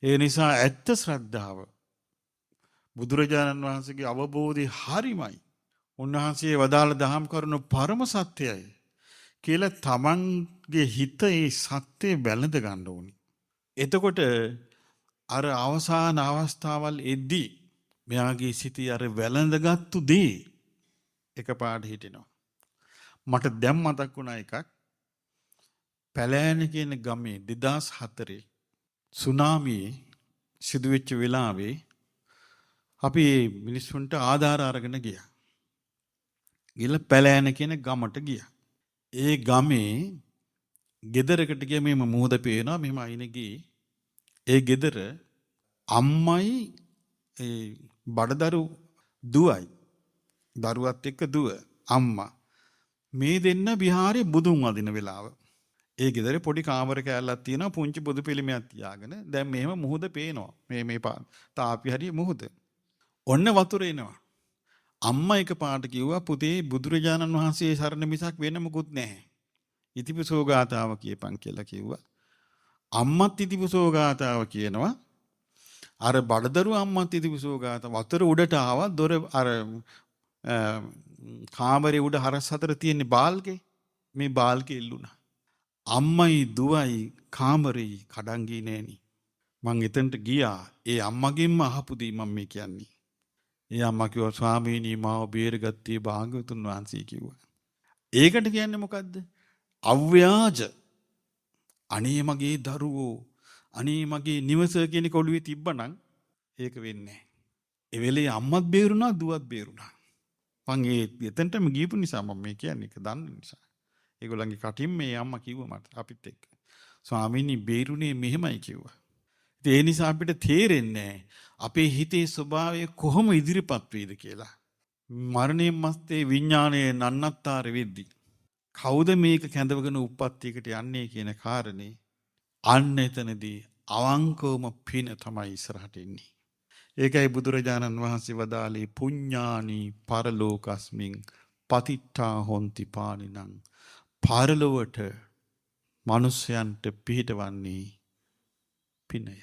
ඒ නිසා ඇත්ත ශ්‍රද්ධාව බුදුරජාණන් වහන්සේගේ අවබෝධය හරිමයි. උන්වහන්සේ වදාළ දහම් කරුණු පරම සත්‍යයි කියලා තමන්ගේ හිත ඒ සත්‍යය බැලඳ ගන්න ඕනි. එතකොට අර අවසාන අවස්ථාවල් එද්දී මෙයාගේ සිතේ අර වැළඳගත්තු දේ එකපාරට හිටිනවා. මට දැන් මතක් වුණා එකක්. පැලෑන කියන ගමේ 2004 සුනාමියේ සිදුවෙච්ච වෙලාවේ අපි මිනිස්සුන්ට ආධාර අරගෙන ගියා. ගිහලා පැලෑන කියන ගමට ගියා. ඒ ගමේ ගෙදරකට ගියා මෙහෙම මුහුද පේනවා මෙහෙම අයිනේ ගියේ. ඒ ගෙදර අම්මයි ඒ බඩදරු දුවයි. දරුවත් එක්ක දුව අම්මා. මේ දෙන්න විහාරේ බුදුන් වදින වෙලාව. ඒ ගෙදර පොඩි කාමර කෑල්ලක් තියෙනවා පුංචි බුදු පිළිමයක් තියාගෙන. දැන් මෙහෙම මුහුද පේනවා. මේ තාපි හරිය මුහුද. ඔන්න වතුර එනවා. අම්මා එකපාරට කිව්වා පුතේ බුදුරජාණන් වහන්සේ සරණ මිසක් වෙන මොකුත් නැහැ. ඉතිපිසෝ ගාතාව කියපන් කියලා කිව්වා. අම්මත් ඉතිපිසෝ ගාතාව කියනවා. අර බඩදරු අම්මත් ඉතිපිසෝ ගාතාව වතුර උඩට ආවා. දොර අර කාමරේ උඩ හරස් හතර තියෙන බාල්කේ මේ බාල්කේ ඉල්ලුණා. අම්මයි දුවයි කාමරේ කඩන් ගියේ නෑනි. මං එතනට ගියා. ඒ අම්මගෙන්ම අහපු දී මම මේ කියන්නේ. ඒ අම්මා කිව්වා ස්වාමීනි මාව බේරගත්තේ භාග්‍යවතුන් වහන්සේ කිව්වා. ඒකට කියන්නේ මොකද්ද? අව්‍යාජ. අනේ මගේ දරුවෝ, අනේ මගේ නිවස කියන කොළුවේ තිබ්බනම් ඒක වෙන්නේ නැහැ. ඒ වෙලේ අම්මත් බේරුණා, දුවත් බේරුණා. මං එතනටම ගියපු නිසා මම මේ කියන්නේ ඒක දන්න නිසා. ඒගොල්ලන්ගේ කටින් මේ අම්මා කිව්වා මට අපිත් එක්ක. ස්වාමීනි බේරුණේ මෙහෙමයි කිව්වා. ඒ නිසා අපිට තේරෙන්නේ අපේ හිතේ ස්වභාවය කොහොම ඉදිරිපත් වේද කියලා. මරණයෙන් මස්තේ විඥානයේ නන්නත්තර වෙද්දී කවුද මේක කැඳවගෙන උප්පත්තියකට යන්නේ කියන කාරණේ අන්න එතනදී අවංකවම පින තමයි ඉස්සරහට එන්නේ. ඒකයි බුදුරජාණන් වහන්සේ වදාළේ පුඤ්ඤානි පරලෝකස්මින් පතිට්ඨා හොන්ති පානිනං. පරලොවට මිනිසයන්ට පිහිටවන්නේ පිනය.